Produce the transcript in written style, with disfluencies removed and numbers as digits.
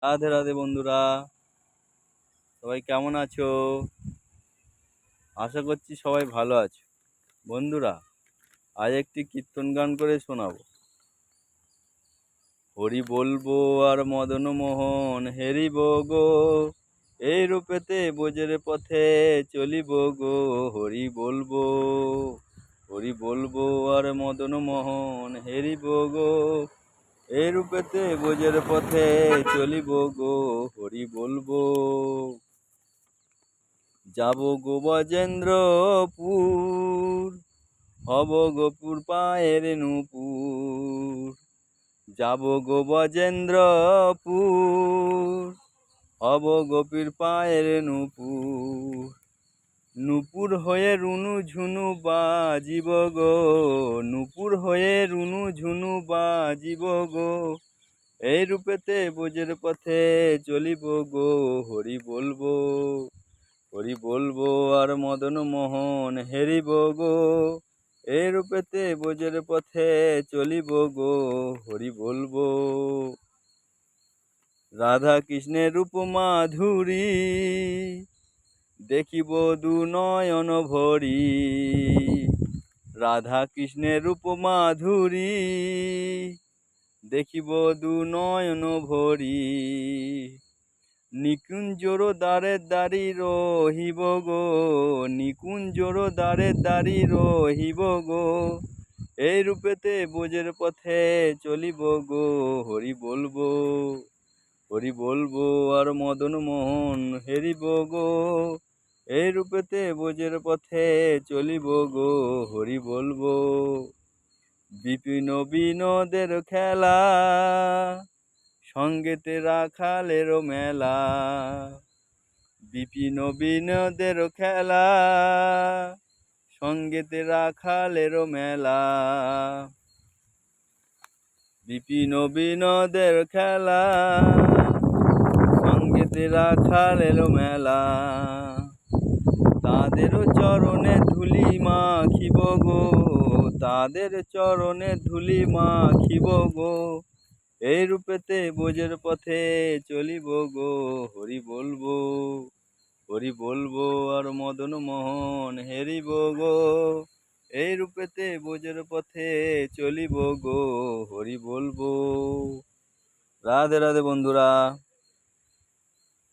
রাধে রাধে বন্ধুরা, সবাই কেমন আছো? আশা করছি সবাই ভালো আছো। বন্ধুরা, আজ একটি কীর্তন গান করে শোনাবো। হরি বলবো আর মদন মোহন হেরিব গো, এই রূপেতে ব্রজের পথে চলিব গো। হরি বলবো, হরি বলবো আর মদন মোহন হেরিব গো, এই রূপেতে ব্রজের পথে চলিব গো। হরি বলবো। যাব গো ব্রজেন্দ্রপুর, হব গোপুর পায়ের নূপুর। যাব গো ব্রজেন্দ্রপুর, হব গোপীর পায়ের নূপুর। নূপুর হয়ে রুনু ঝুনু বাজিব গো, নূপুর হয়ে রুনু ঝুনু বাজিব গো, এই রূপেতে ব্রজের পথে চলিব গো। হরি বলবো, হরি বলবো আর মদন মোহন হেরিব গো, এই রূপেতে ব্রজের পথে চলিব গো। হরি বলবো। রাধা কৃষ্ণের রূপ মাধুরী, দেখিব দু নয়ন ভরি। রাধা কৃষ্ণের রূপ মাধুরী, দেখিব দু নয়ন ভরি। নিকুঞ্জর দ্বারে দাঁড়ি রহিব গো, নিকুঞ্জর দ্বারে দাঁড়ি রহিব গো, এই রূপেতে ব্রজের পথে চলিব গো। হরি বলবো, হরি বলবো আর মদন মোহন হেরিব গো, এই রূপেতে ব্রজের পথে চলিব গো। হরি বলবো। বিপিন বিনোদের খেলা, সঙ্গেতে রাখালের মেলা। বিপিন বিনোদের খেলা, সঙ্গেতে রাখালের মেলা। বিপিন বিনোদের খেলা, সঙ্গেতে রাখালের মেলা। তাদের চরণে ধুলি মাখিব গো, তাদের চরণে ধুলি মাখিব গো, এই রূপেতে ব্রজের পথে চলিব গো। হরি বলবো, হরি বলবো আর মদন মোহন হেরিব গো, এই রূপেতে ব্রজের পথে চলিব গো। হরি বলবো। রাধে রাধে বন্ধুরা।